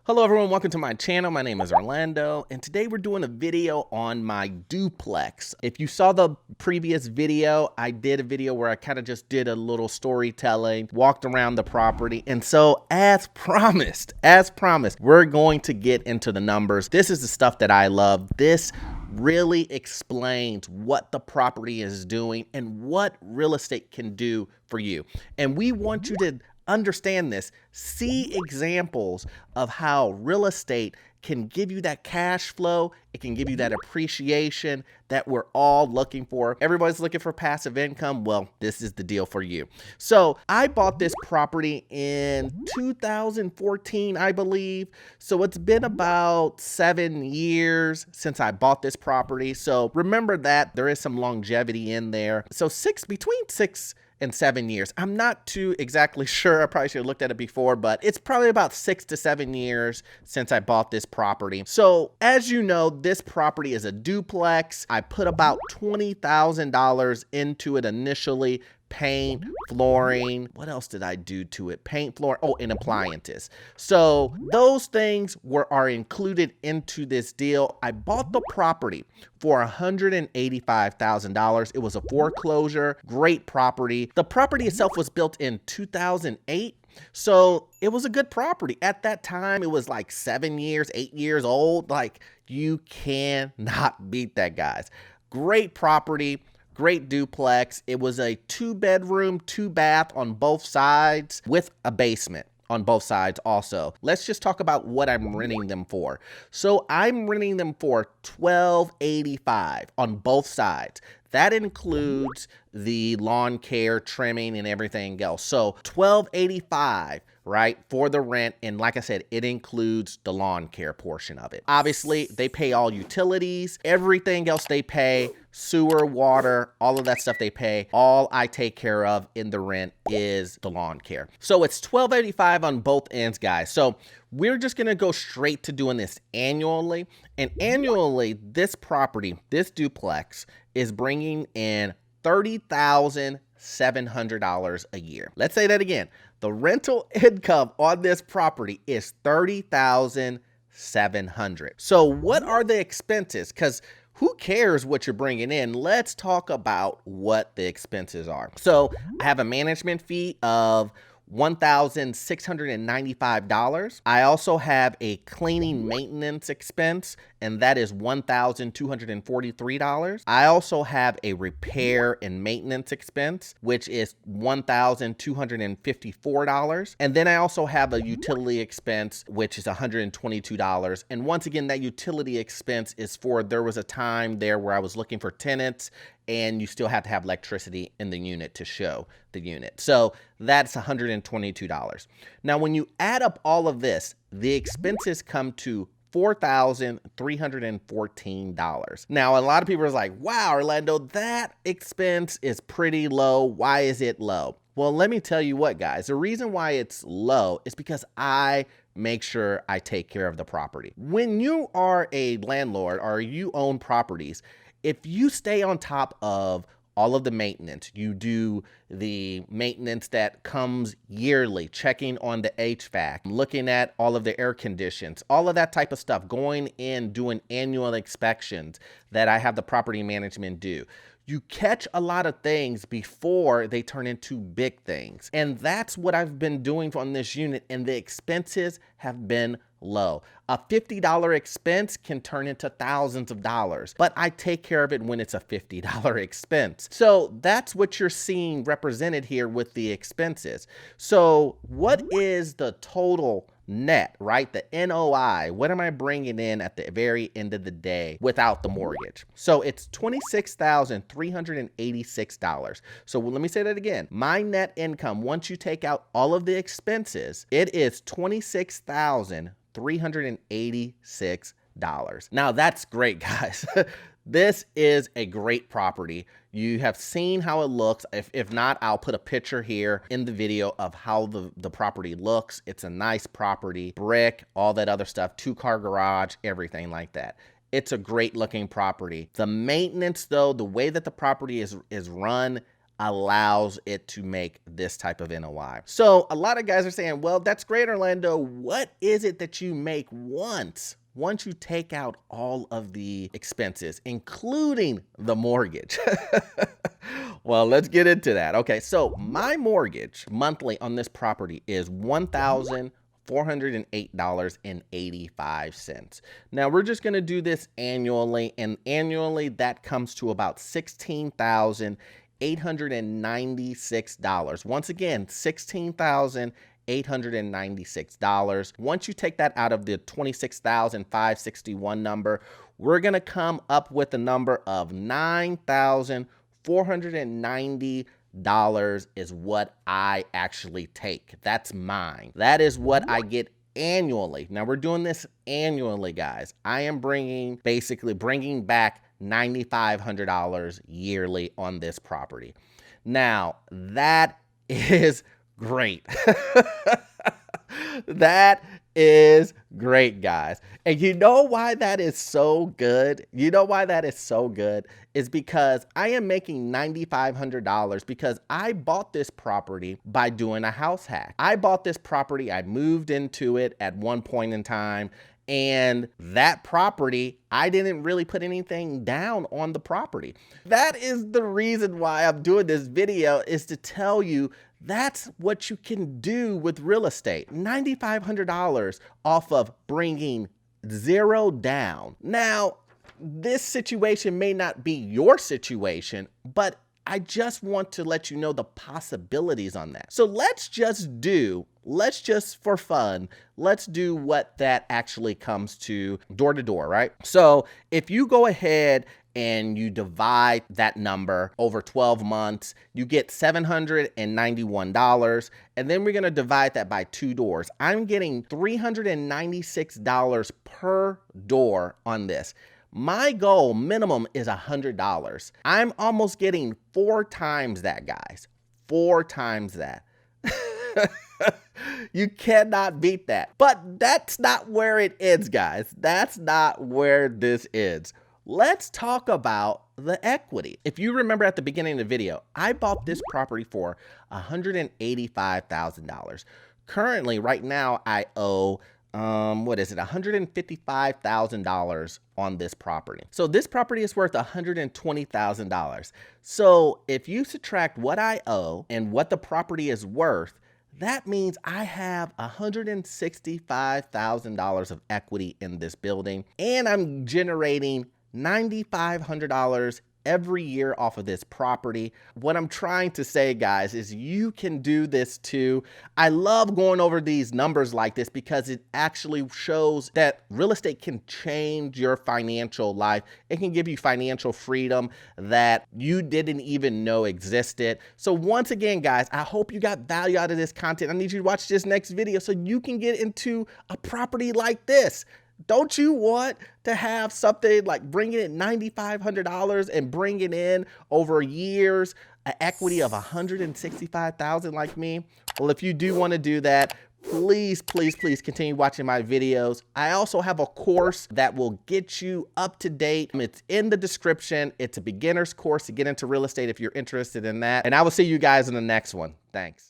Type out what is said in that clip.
Hello everyone, welcome to my channel. My name is Orlando, and today we're doing a video on my duplex. If you saw the previous video, I did a video where I kind of just did a little storytelling, walked around the property, and so as promised, we're going to get into the numbers. This is the stuff that I love. This really explains what the property is doing and what real estate can do for you. And we want you to understand this, see examples of how real estate can give you that cash flow. It can give you that appreciation that we're all looking for. Everybody's looking for passive income. Well, this is the deal for you. So I bought this property in 2014, I believe. So it's been about 7 years since I bought this property. So remember that there is some longevity in there. So between 6 and 7 years. I'm not too exactly sure. I probably should have looked at it before, but it's probably about 6 to 7 years since I bought this property. So as you know, this property is a duplex. I put about $20,000 into it initially. Paint, flooring, what else did I do to it? Paint, floor, and appliances. So those things are included into this deal. I bought the property for $185,000. It was a foreclosure, great property. The property itself was built in 2008. So it was a good property. At that time, it was like 7 years, 8 years old. Like, you cannot beat that, guys. Great property. Great duplex. It was a 2-bedroom, 2-bath on both sides with a basement on both sides also. Let's just talk about what I'm renting them for. So I'm renting them for $1,285 on both sides. That includes the lawn care, trimming, and everything else. So $1,285, right, for the rent. And like I said, it includes the lawn care portion of it. Obviously, they pay all utilities, everything else they pay, sewer, water, all of that stuff they pay. All I take care of in the rent is the lawn care. So it's $1,285 on both ends, guys. So we're just going to go straight to doing this annually. And annually, this property, this duplex, is bringing in $30,700 a year. Let's say that again. The rental income on this property is $30,700. So what are the expenses? Because who cares what you're bringing in? Let's talk about what the expenses are. So I have a management fee of $1,695. I also have a cleaning maintenance expense, and that is $1,243. I also have a repair and maintenance expense, which is $1,254. And then I also have a utility expense, which is $122. And once again, that utility expense is for, there was a time there where I was looking for tenants and you still have to have electricity in the unit to show the unit. So that's $122. Now, when you add up all of this, the expenses come to $4,314. Now, a lot of people are like, wow, Orlando, that expense is pretty low. Why is it low? Well, let me tell you what, guys. The reason why it's low is because I make sure I take care of the property. When you are a landlord or you own properties, if you stay on top of all of the maintenance, you do the maintenance that comes yearly, checking on the HVAC, looking at all of the air conditions, all of that type of stuff, going in, doing annual inspections that I have the property management do. You catch a lot of things before they turn into big things. And that's what I've been doing on this unit, and the expenses have been low. A $50 expense can turn into thousands of dollars, but I take care of it when it's a $50 expense. So that's what you're seeing represented here with the expenses. So what is the total net, right? The NOI, what am I bringing in at the very end of the day without the mortgage? So it's $26,386. So let me say that again. My net income, once you take out all of the expenses, it is $26,386. Now that's great, guys. This is a great property. You have seen how it looks. If not, I'll put a picture here in the video of how the property looks. It's a nice property, brick, all that other stuff, 2-car garage, everything like that. It's a great looking property. The maintenance though, the way that the property is run, allows it to make this type of NOI. So a lot of guys are saying, well, that's great, Orlando. What is it that you make once you take out all of the expenses, including the mortgage? Well, let's get into that. Okay, so my mortgage monthly on this property is $1,408.85. Now we're just gonna do this annually, and annually that comes to about $16,896. Once again, $16,896. Once you take that out of the $26,561 number, we're gonna come up with a number of $9,490 is what I actually take. That's mine. That is what I get annually. Now we're doing this annually, guys. I am basically bringing back $9,500 yearly on this property. Now that is great. That is great, guys. And you know why that is so good? You know why that is so good? Is because I am making $9,500 because I bought this property by doing a house hack. I bought this property, I moved into it at one point in time, and that property, I didn't really put anything down on the property. That is the reason why I'm doing this video, is to tell you that's what you can do with real estate. $9,500 off of bringing zero down. Now, this situation may not be your situation, but I just want to let you know the possibilities on that. So let's just for fun, let's do what that actually comes to door, right? So if you go ahead and you divide that number over 12 months, you get $791. And then we're gonna divide that by 2 doors. I'm getting $396 per door on this. My goal minimum is $100. I'm almost getting 4 times that, guys. 4 times that. You cannot beat that. But that's not where it ends, guys. That's not where this ends. Let's talk about the equity. If you remember at the beginning of the video, I bought this property for $185,000. Currently, right now, I owe $155,000 on this property. So this property is worth $120,000. So if you subtract what I owe and what the property is worth, that means I have $165,000 of equity in this building, and I'm generating $9,500 every year off of this property. What I'm trying to say, guys, is you can do this too. I love going over these numbers like this because it actually shows that real estate can change your financial life. It can give you financial freedom that you didn't even know existed. So once again, guys, I hope you got value out of this content. I need you to watch this next video so you can get into a property like this. Don't you want to have something like bringing in $9,500 and bringing in over years an equity of $165,000 like me? Well, if you do want to do that, please, please, please continue watching my videos. I also have a course that will get you up to date. It's in the description. It's a beginner's course to get into real estate if you're interested in that. And I will see you guys in the next one. Thanks.